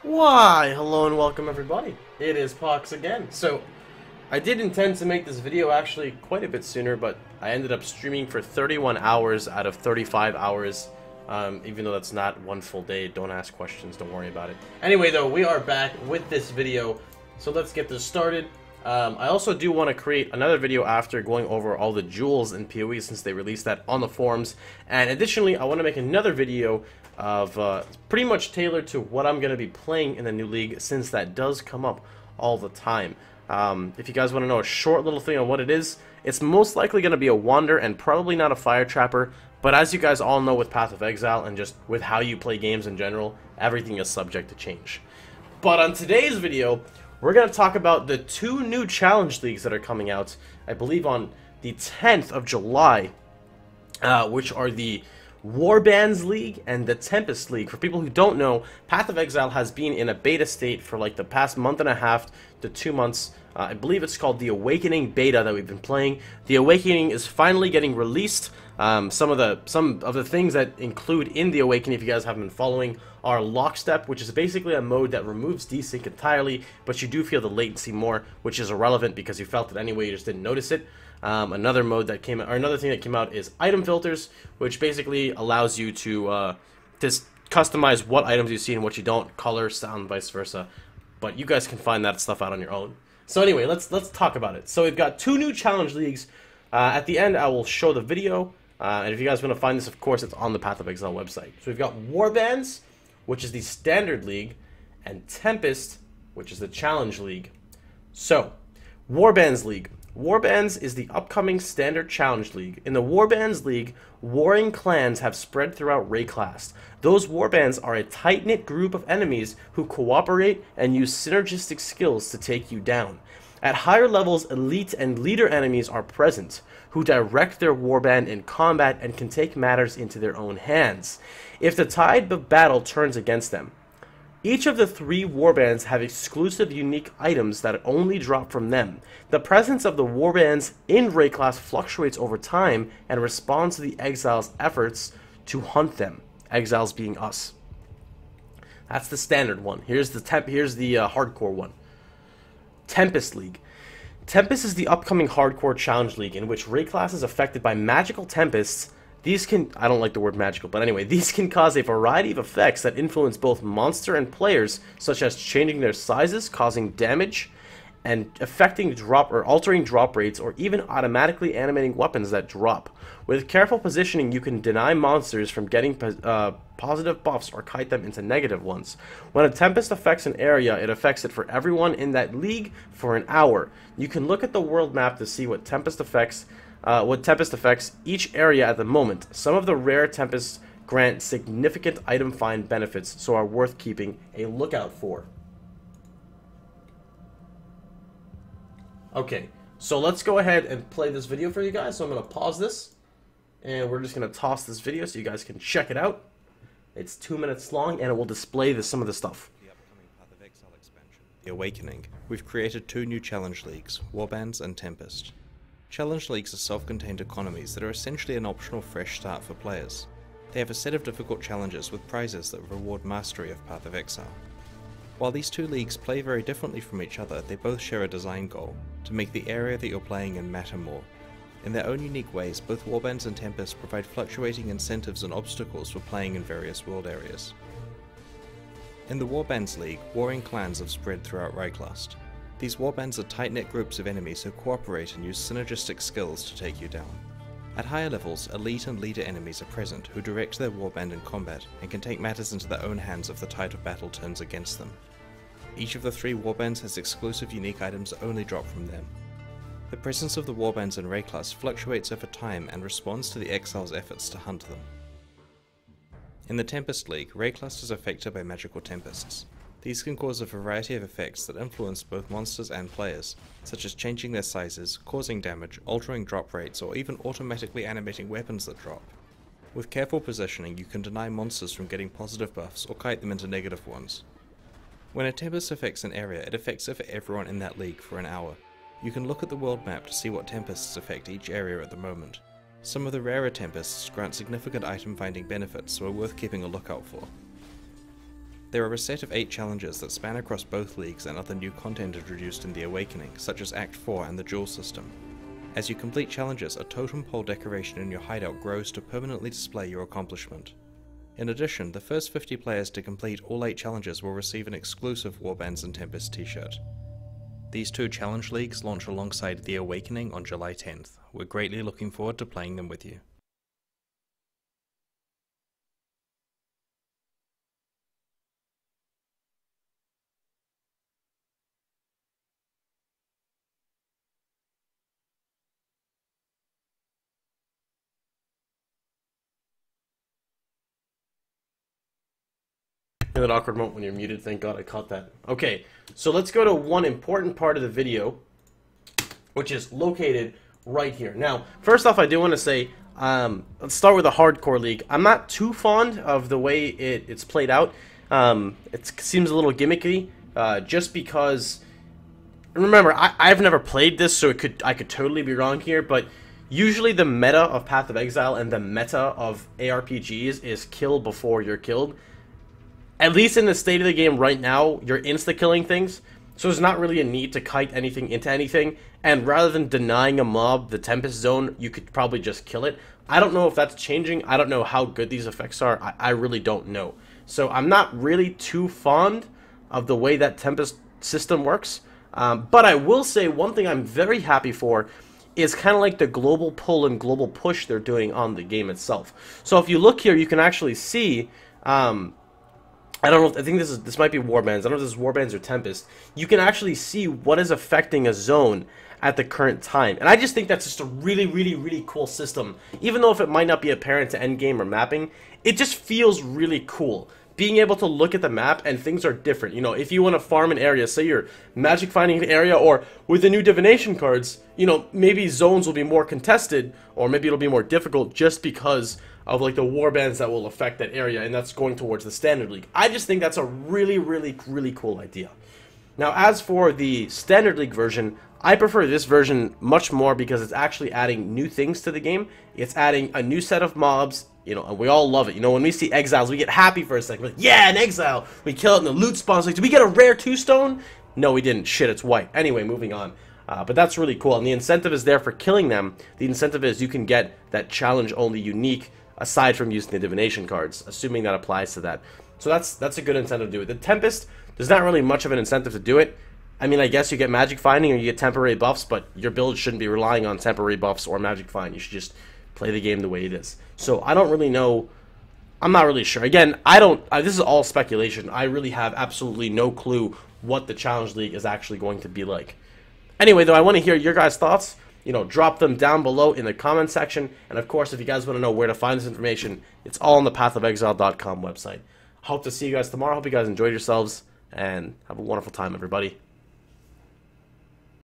Why, hello and welcome everybody. It is Pohx again. So, I did intend to make this video actually quite a bit sooner, but I ended up streaming for 31 hours out of 35 hours. Even though that's not one full day, don't ask questions, don't worry about it. Anyway though, we are back with this video, so let's get this started. I also do want to create another video after going over all the jewels in PoE since they released that on the forums. And additionally, I want to make another video of pretty much tailored to what I'm going to be playing in the new league, since that does come up all the time. If you guys want to know a short little thing on what it is, it's most likely going to be a Wander and probably not a Fire Trapper, but as you guys all know with Path of Exile and just with how you play games in general, everything is subject to change. But on today's video, we're going to talk about the two new challenge leagues that are coming out, I believe on the 10th of July, which are the Warbands League and the Tempest League. For people who don't know, Path of Exile has been in a beta state for like the past month and a half to 2 months. I believe it's called the Awakening beta that we've been playing. The Awakening is finally getting released. Some of the things that include in the Awakening, if you guys haven't been following, are Lockstep, which is basically a mode that removes desync entirely, but you do feel the latency more, which is irrelevant because you felt it anyway, you just didn't notice it. Another mode that came out, or another thing that came out, is item filters, which basically allows you to just customize what items you see and what you don't, color, sound, vice versa. But you guys can find that stuff out on your own. So anyway, let's talk about it. So we've got two new challenge leagues. At the end, I will show the video. And if you guys want to find this, of course, it's on the Path of Exile website. So we've got Warbands, which is the Standard League, and Tempest, which is the Challenge League. So, Warbands League. Warbands is the upcoming Standard Challenge League. In the Warbands League, warring clans have spread throughout Rayclast. Those warbands are a tight-knit group of enemies who cooperate and use synergistic skills to take you down. At higher levels, elite and leader enemies are present, who direct their warband in combat and can take matters into their own hands, if the tide of battle turns against them. Each of the three warbands have exclusive unique items that only drop from them. The presence of the warbands in Rayclast fluctuates over time and responds to the Exile's efforts to hunt them. Exiles being us. That's the standard one. Here's the hardcore one. Tempest League. Tempest is the upcoming hardcore challenge league in which Rayclast is affected by magical tempests. These can, I don't like the word magical, but anyway, these can cause a variety of effects that influence both monster and players, such as changing their sizes, causing damage, and affecting drop or altering drop rates, or even automatically animating weapons that drop. With careful positioning, you can deny monsters from getting positive buffs or kite them into negative ones. When a tempest affects an area, it affects it for everyone in that league for an hour. You can look at the world map to see what tempest affects each area at the moment. Some of the rare tempests grant significant item find benefits, so are worth keeping a lookout for. Okay, so let's go ahead and play this video for you guys. So I'm going to pause this, and we're just going to toss this video so you guys can check it out. It's 2 minutes long, and it will display some of the stuff. The upcoming Path of Exile expansion, The Awakening, we've created two new challenge leagues, Warbands and Tempest. Challenge leagues are self-contained economies that are essentially an optional fresh start for players. They have a set of difficult challenges with prizes that reward mastery of Path of Exile. While these two leagues play very differently from each other, they both share a design goal, to make the area that you're playing in matter more. In their own unique ways, both Warbands and Tempest provide fluctuating incentives and obstacles for playing in various world areas. In the Warbands League, warring clans have spread throughout Rayclast. These warbands are tight-knit groups of enemies who cooperate and use synergistic skills to take you down. At higher levels, elite and leader enemies are present who direct their warband in combat and can take matters into their own hands if the tide of battle turns against them. Each of the three warbands has exclusive unique items that only drop from them. The presence of the warbands in Rayclast fluctuates over time and responds to the Exile's efforts to hunt them. In the Tempest League, Rayclast is affected by magical tempests. These can cause a variety of effects that influence both monsters and players, such as changing their sizes, causing damage, altering drop rates, or even automatically animating weapons that drop. With careful positioning, you can deny monsters from getting positive buffs or kite them into negative ones. When a tempest affects an area, it affects it for everyone in that league for an hour. You can look at the world map to see what tempests affect each area at the moment. Some of the rarer tempests grant significant item finding benefits, so are worth keeping a lookout for. There are a set of 8 challenges that span across both leagues and other new content introduced in The Awakening, such as Act 4 and the Duel system. As you complete challenges, a totem pole decoration in your hideout grows to permanently display your accomplishment. In addition, the first 50 players to complete all 8 challenges will receive an exclusive Warbands and Tempest t-shirt. These 2 challenge leagues launch alongside The Awakening on July 10th. We're greatly looking forward to playing them with you. That awkward moment when you're muted. Thank God I caught that. Okay, so let's go to one important part of the video, which is located right here. Now, first off, I do want to say, let's start with the hardcore league. I'm not too fond of the way it's played out. It seems a little gimmicky, just because. Remember, I've never played this, so I could totally be wrong here, but usually the meta of Path of Exile and the meta of ARPGs is kill before you're killed. At least in the state of the game right now, you're insta-killing things, so there's not really a need to kite anything into anything, and rather than denying a mob the Tempest Zone, you could probably just kill it. I don't know if that's changing. I don't know how good these effects are. I really don't know. So I'm not really too fond of the way that Tempest system works, but I will say one thing I'm very happy for is kind of like the global pull and global push they're doing on the game itself. So if you look here, you can actually see... I don't know. I think this might be Warbands. I don't know if this is Warbands or Tempest. You can actually see what is affecting a zone at the current time, and I just think that's just a really, really, really cool system. Even though if it might not be apparent to endgame or mapping, it just feels really cool. Being able to look at the map and things are different. You know, if you want to farm an area, say you're magic finding an area, or with the new divination cards, you know, maybe zones will be more contested, or maybe it'll be more difficult just because of like the warbands that will affect that area, and that's going towards the standard league. I just think that's a really, really, really cool idea. Now, as for the standard league version, I prefer this version much more because it's actually adding new things to the game. It's adding a new set of mobs, you know, and we all love it. You know, when we see exiles, we get happy for a second. We're like, yeah, an exile! We kill it and the loot spawns. Like, did we get a rare 2-stone? No, we didn't. Shit, it's white. Anyway, moving on. But that's really cool, and the incentive is there for killing them. The incentive is you can get that challenge-only unique aside from using the divination cards, assuming that applies to that. So that's a good incentive to do it. The Tempest, there's not really much of an incentive to do it. I mean, I guess you get magic finding or you get temporary buffs, but your build shouldn't be relying on temporary buffs or magic find. You should just play the game the way it is. So I don't really know. I'm not really sure. Again, this is all speculation. I really have absolutely no clue what the Challenge League is actually going to be like. Anyway, though, I want to hear your guys' thoughts. You know, drop them down below in the comment section. And of course, if you guys want to know where to find this information, it's all on the pathofexile.com website. Hope to see you guys tomorrow. Hope you guys enjoyed yourselves and have a wonderful time, everybody.